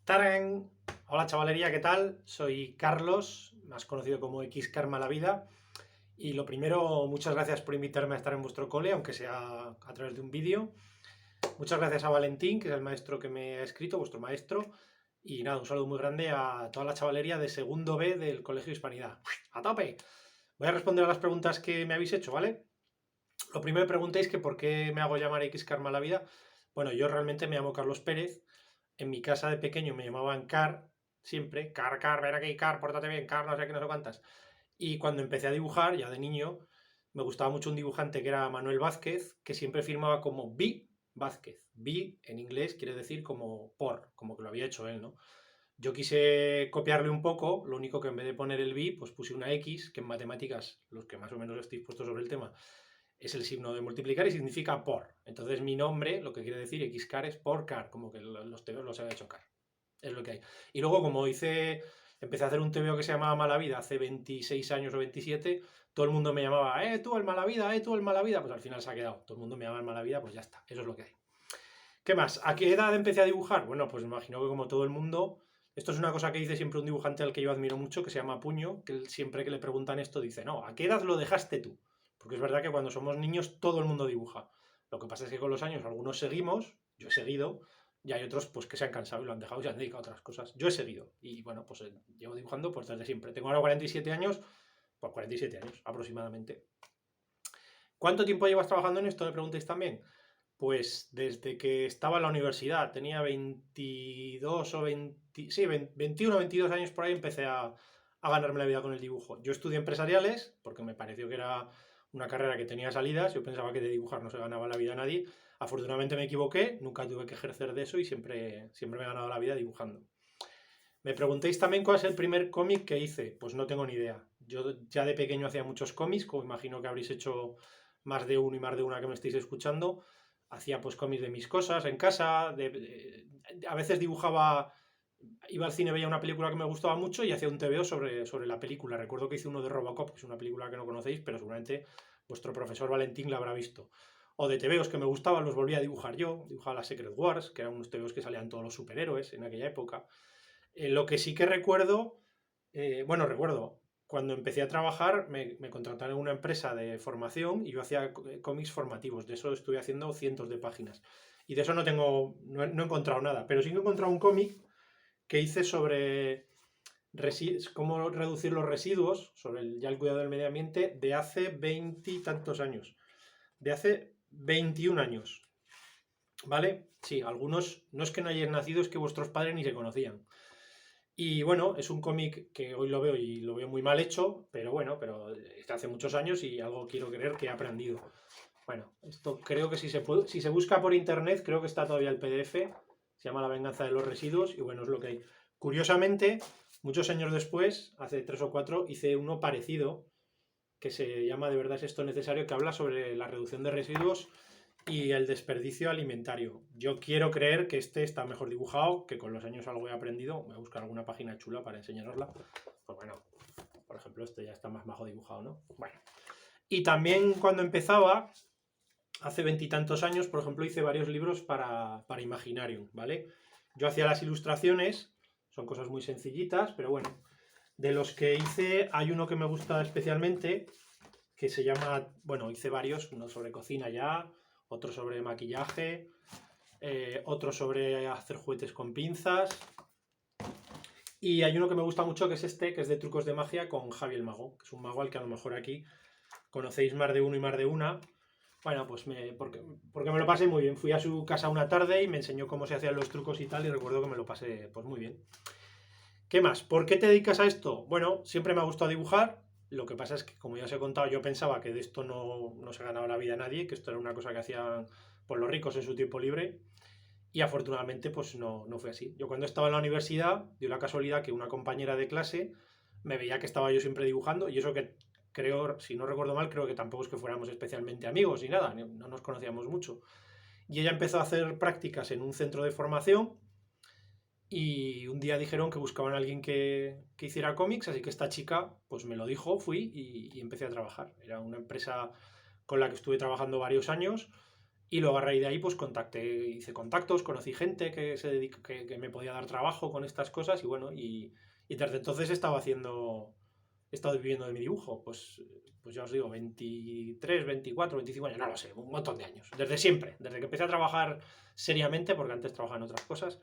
¡Tarán! Hola chavalería, ¿qué tal? Soy Carlos, más conocido como Xcar Malavida. Y lo primero, muchas gracias por invitarme a estar en vuestro cole, aunque sea a través de un vídeo. Muchas gracias a Valentín, que es el maestro que me ha escrito, vuestro maestro. Y nada, un saludo muy grande a toda la chavalería de segundo B del Colegio Hispanidad. ¡A tope! Voy a responder a las preguntas que me habéis hecho, ¿vale? Lo primero me preguntáis que por qué me hago llamar Xcar Malavida. Bueno, yo realmente me llamo Carlos Pérez. En mi casa de pequeño me llamaban Car, siempre. Car, ven aquí, Car, pórtate bien, Car, no sé qué, no sé cuántas. Y cuando empecé a dibujar, ya de niño, me gustaba mucho un dibujante que era Manuel Vázquez, que siempre firmaba como B. Vázquez. B en inglés quiere decir como por, como que lo había hecho él, ¿no? Yo quise copiarle un poco, lo único que en vez de poner el B, pues puse una X, que en matemáticas, los que más o menos estéis puestos sobre el tema, es el signo de multiplicar y significa por. Entonces mi nombre, lo que quiere decir xcar es por car, como que los tebeos los había hecho car. Es lo que hay. Y luego como empecé a hacer un tebeo que se llamaba Malavida hace 26 años o 27, todo el mundo me llamaba, tú el Malavida, tú el Malavida, pues al final se ha quedado. Todo el mundo me llama el Malavida, pues ya está, eso es lo que hay. ¿Qué más? ¿A qué edad empecé a dibujar? Bueno, pues me imagino que como todo el mundo, esto es una cosa que dice siempre un dibujante al que yo admiro mucho, que se llama Puño, que él, siempre que le preguntan esto dice, no, ¿a qué edad lo dejaste tú? Porque es verdad que cuando somos niños todo el mundo dibuja. Lo que pasa es que con los años algunos seguimos, yo he seguido, y hay otros pues que se han cansado y lo han dejado y se han dedicado a otras cosas. Yo he seguido y bueno, pues llevo dibujando pues desde siempre. Tengo ahora 47 años, pues 47 años aproximadamente. ¿Cuánto tiempo llevas trabajando en esto? Me preguntéis también. Pues desde que estaba en la universidad, tenía 22 o 20, sí, 21 o 22 años por ahí, empecé a ganarme la vida con el dibujo. Yo estudié empresariales porque me pareció que era una carrera que tenía salidas. Yo pensaba que de dibujar no se ganaba la vida a nadie. Afortunadamente me equivoqué, nunca tuve que ejercer de eso y siempre me he ganado la vida dibujando. Me preguntéis también cuál es el primer cómic que hice. Pues no tengo ni idea. Yo ya de pequeño hacía muchos cómics, como imagino que habréis hecho más de uno y más de una que me estéis escuchando. Hacía pues cómics de mis cosas en casa. A veces dibujaba, iba al cine, veía una película que me gustaba mucho y hacía un TVO sobre la película. Recuerdo que hice uno de Robocop, que es una película que no conocéis, pero seguramente vuestro profesor Valentín la habrá visto. O de TVOs que me gustaban, los volví a dibujar yo. Dibujaba las Secret Wars, que eran unos TVOs que salían todos los superhéroes en aquella época. Lo que sí que recuerdo, recuerdo, cuando empecé a trabajar me contrataron en una empresa de formación y yo hacía cómics formativos. De eso estuve haciendo cientos de páginas. Y de eso no he encontrado nada. Pero sí que he encontrado un cómic que hice sobre cómo reducir los residuos, sobre ya el cuidado del medio ambiente, de hace 20 y tantos años. De hace 21 años. ¿Vale? Sí, algunos, no es que no hayáis nacido, es que vuestros padres ni se conocían. Y bueno, es un cómic que hoy lo veo y lo veo muy mal hecho, pero bueno, pero está hace muchos años y algo quiero creer que he aprendido. Bueno, esto creo que si se busca por internet, creo que está todavía el PDF, se llama La venganza de los residuos y bueno, es lo que hay. Curiosamente, muchos años después, hace 3 o 4, hice uno parecido que se llama ¿De verdad es esto necesario?, que habla sobre la reducción de residuos y el desperdicio alimentario. Yo quiero creer que este está mejor dibujado, que con los años algo he aprendido. Voy a buscar alguna página chula para enseñarosla. Pues bueno, por ejemplo, este ya está más bajo dibujado, ¿no? Bueno. Y también cuando empezaba, hace veintitantos años, por ejemplo, hice varios libros para Imaginarium, ¿vale? Yo hacía las ilustraciones, son cosas muy sencillitas, pero bueno. De los que hice, hay uno que me gusta especialmente, que se llama, bueno, hice varios, uno sobre cocina ya, otro sobre maquillaje, otro sobre hacer juguetes con pinzas. Y hay uno que me gusta mucho, que es este, que es de trucos de magia con Javi el Mago, que es un mago al que a lo mejor aquí conocéis más de uno y más de una. Bueno, pues porque me lo pasé muy bien. Fui a su casa una tarde y me enseñó cómo se hacían los trucos y tal, y recuerdo que me lo pasé pues muy bien. ¿Qué más? ¿Por qué te dedicas a esto? Bueno, siempre me ha gustado dibujar. Lo que pasa es que, como ya os he contado, yo pensaba que de esto no se ganaba la vida a nadie, que esto era una cosa que hacían pues, los ricos en su tiempo libre. Y afortunadamente, pues no fue así. Yo cuando estaba en la universidad, dio la casualidad que una compañera de clase me veía que estaba yo siempre dibujando, y eso que creo, si no recuerdo mal, creo que tampoco es que fuéramos especialmente amigos y nada, no nos conocíamos mucho. Y ella empezó a hacer prácticas en un centro de formación y un día dijeron que buscaban a alguien que hiciera cómics, así que esta chica pues me lo dijo, fui y empecé a trabajar. Era una empresa con la que estuve trabajando varios años Y luego a raíz de ahí, pues hice contactos, conocí gente que me podía dar trabajo con estas cosas y bueno, y desde entonces he estado viviendo de mi dibujo, pues ya os digo, 23, 24, 25 años, no lo sé, un montón de años, desde siempre, desde que empecé a trabajar seriamente, porque antes trabajaba en otras cosas,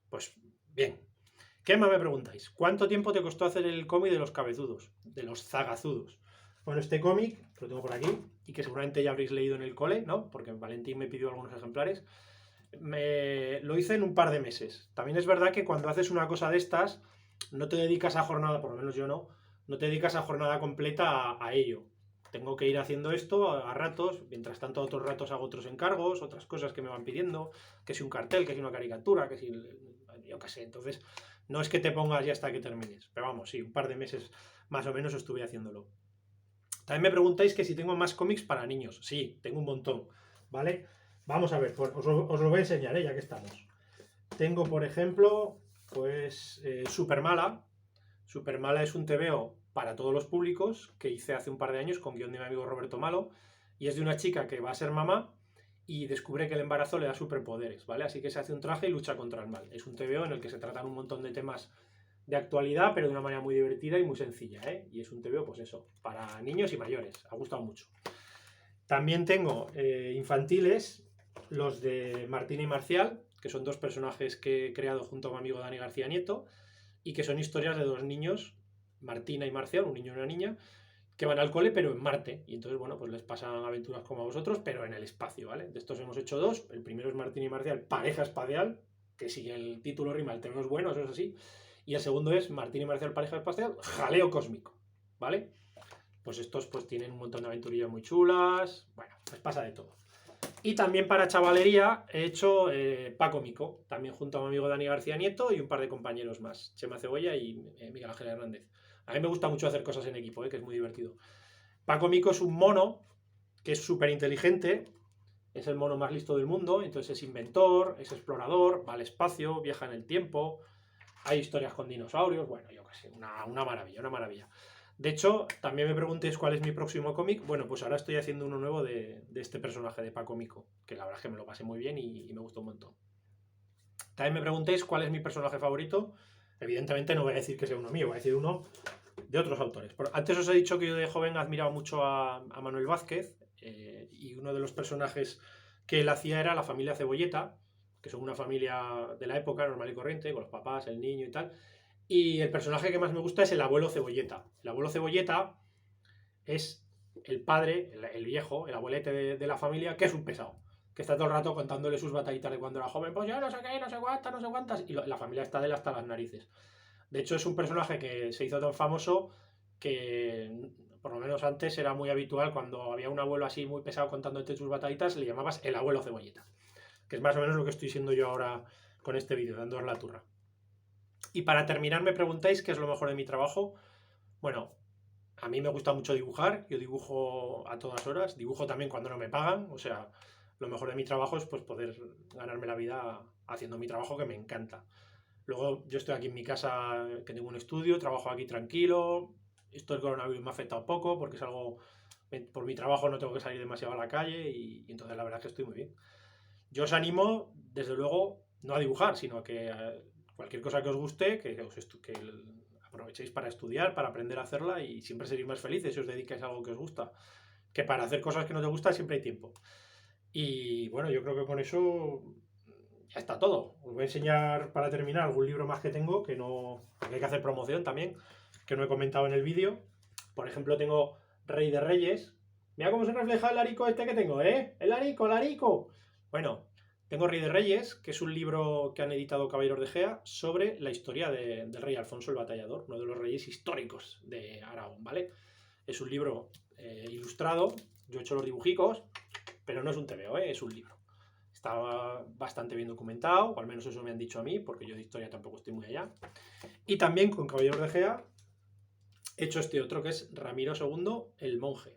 pues bien. ¿Qué más me preguntáis? ¿Cuánto tiempo te costó hacer el cómic de los cabezudos, de los zagazudos? Bueno, este cómic, que lo tengo por aquí, y que seguramente ya habréis leído en el cole, ¿no? Porque Valentín me pidió algunos ejemplares. Lo hice en un par de meses. También es verdad que cuando haces una cosa de estas, no te dedicas a jornada, por lo menos yo no te dedicas a jornada completa a ello. Tengo que ir haciendo esto a ratos, mientras tanto otros ratos hago otros encargos, otras cosas que me van pidiendo, que si un cartel, que si una caricatura, que si yo qué sé. Entonces, no es que te pongas ya hasta que termines, pero vamos, sí, un par de meses más o menos estuve haciéndolo. También me preguntáis que si tengo más cómics para niños. Sí, tengo un montón, ¿vale? Vamos a ver, pues os lo voy a enseñar, ya que estamos. Tengo, por ejemplo, pues Supermala. Supermala es un TVO para todos los públicos que hice hace un par de años con guión de mi amigo Roberto Malo. Y es de una chica que va a ser mamá y descubre que el embarazo le da superpoderes, ¿vale? Así que se hace un traje y lucha contra el mal. Es un TVO en el que se tratan un montón de temas de actualidad, pero de una manera muy divertida y muy sencilla, ¿eh? Y es un TVO, pues eso, para niños y mayores. Ha gustado mucho. También tengo infantiles, los de Martín y Marcial, que son dos personajes que he creado junto a mi amigo Dani García Nieto, y que son historias de dos niños, Martina y Marcial, un niño y una niña, que van al cole, pero en Marte. Y entonces, bueno, pues les pasan aventuras como a vosotros, pero en el espacio, ¿vale? De estos hemos hecho dos. El primero es Martín y Marcial, pareja espacial, que si el título rima, el tema es bueno, eso es así. Y el segundo es Martín y Marcial, pareja espacial, jaleo cósmico, ¿vale? Pues estos pues tienen un montón de aventurillas muy chulas, bueno, pues pasa de todo. Y también para chavalería he hecho Paco Mico, también junto a mi amigo Dani García Nieto y un par de compañeros más, Chema Cebolla y Miguel Ángel Hernández. A mí me gusta mucho hacer cosas en equipo, que es muy divertido. Paco Mico es un mono que es súper inteligente, es el mono más listo del mundo, entonces es inventor, es explorador, va al espacio, viaja en el tiempo, hay historias con dinosaurios, bueno, yo qué sé, una maravilla, una maravilla. De hecho, también me preguntéis cuál es mi próximo cómic. Bueno, pues ahora estoy haciendo uno nuevo de este personaje de Paco Mico, que la verdad es que me lo pasé muy bien y me gustó un montón. También me preguntéis cuál es mi personaje favorito. Evidentemente no voy a decir que sea uno mío, voy a decir uno de otros autores. Antes os he dicho que yo de joven admiraba mucho a Manuel Vázquez y uno de los personajes que él hacía era la familia Cebolleta, que son una familia de la época normal y corriente, con los papás, el niño y tal. Y el personaje que más me gusta es el abuelo Cebolleta. El abuelo Cebolleta es el padre, el viejo, el abuelete de la familia, que es un pesado. Que está todo el rato contándole sus batallitas de cuando era joven. Pues yo no sé qué, no sé cuántas, no sé cuántas. Y la familia está de él hasta las narices. De hecho, es un personaje que se hizo tan famoso que, por lo menos antes, era muy habitual cuando había un abuelo así muy pesado contándote sus batallitas, le llamabas el abuelo Cebolleta. Que es más o menos lo que estoy siendo yo ahora con este vídeo, dándoos la turra. Y para terminar me preguntáis qué es lo mejor de mi trabajo. Bueno, a mí me gusta mucho dibujar, yo dibujo a todas horas, dibujo también cuando no me pagan, o sea, lo mejor de mi trabajo es pues poder ganarme la vida haciendo mi trabajo que me encanta. Luego yo estoy aquí en mi casa, que tengo un estudio, trabajo aquí tranquilo, esto del coronavirus me ha afectado poco porque es algo, por mi trabajo no tengo que salir demasiado a la calle y entonces la verdad es que estoy muy bien. Yo os animo, desde luego, no a dibujar, sino a que cualquier cosa que os guste, que aprovechéis para estudiar, para aprender a hacerla y siempre seréis más felices si os dedicáis a algo que os gusta. Que para hacer cosas que no te gustan siempre hay tiempo. Y bueno, yo creo que con eso ya está todo. Os voy a enseñar para terminar algún libro más que tengo, que no. Porque hay que hacer promoción también, que no he comentado en el vídeo. Por ejemplo, tengo Rey de Reyes. Mira cómo se refleja el arico este que tengo, ¿eh? El arico, el arico. Bueno, tengo Rey de Reyes, que es un libro que han editado Caballeros de Gea sobre la historia del rey Alfonso el Batallador, uno de los reyes históricos de Aragón, ¿vale? Es un libro ilustrado, yo he hecho los dibujicos, pero no es un TVO, es un libro. Está bastante bien documentado, o al menos eso me han dicho a mí, porque yo de historia tampoco estoy muy allá. Y también con Caballeros de Gea he hecho este otro, que es Ramiro II el Monje,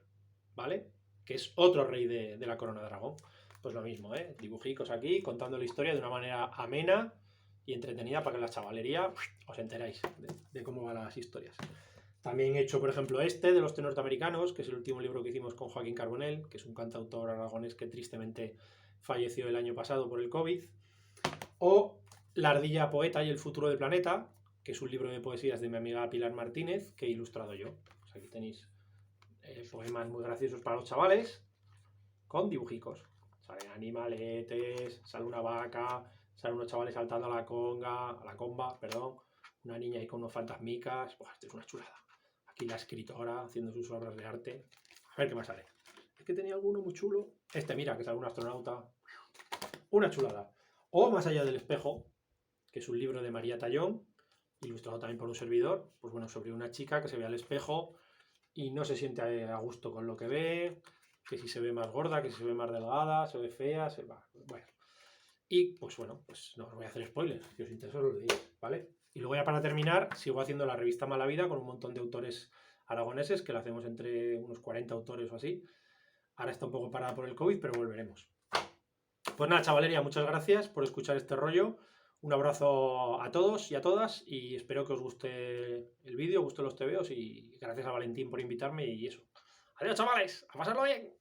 ¿vale? Que es otro rey de la corona de Aragón. Pues lo mismo, dibujicos aquí, contando la historia de una manera amena y entretenida para que en la chavalería os enteráis de cómo van las historias. También he hecho, por ejemplo, este de los norteamericanos, que es el último libro que hicimos con Joaquín Carbonell, que es un cantautor aragonés que tristemente falleció el año pasado por el COVID. O La ardilla poeta y el futuro del planeta, que es un libro de poesías de mi amiga Pilar Martínez, que he ilustrado yo. Pues aquí tenéis poemas muy graciosos para los chavales, con dibujicos. Salen animaletes, sale una vaca, salen unos chavales saltando a la comba, perdón, una niña ahí con unos fantasmicas. Buah, esto es una chulada. Aquí la escritora haciendo sus obras de arte. A ver qué más sale. Es que tenía alguno muy chulo. Este, mira, que sale un astronauta. Una chulada. O Más allá del espejo, que es un libro de María Tallón, ilustrado también por un servidor, pues bueno, sobre una chica que se ve al espejo y no se siente a gusto con lo que ve, que si se ve más gorda, que si se ve más delgada, se ve fea, se va, bueno. Y pues bueno, pues no os voy a hacer spoilers, si os interesa lo leéis, ¿vale? Y luego ya para terminar, sigo haciendo la revista Mala Vida con un montón de autores aragoneses, que la hacemos entre unos 40 autores o así. Ahora está un poco parada por el COVID, pero volveremos. Pues nada, chavalería, muchas gracias por escuchar este rollo. Un abrazo a todos y a todas y espero que os guste el vídeo, os gusten los tebeos y gracias a Valentín por invitarme y eso. Adiós, chavales, a pasarlo bien.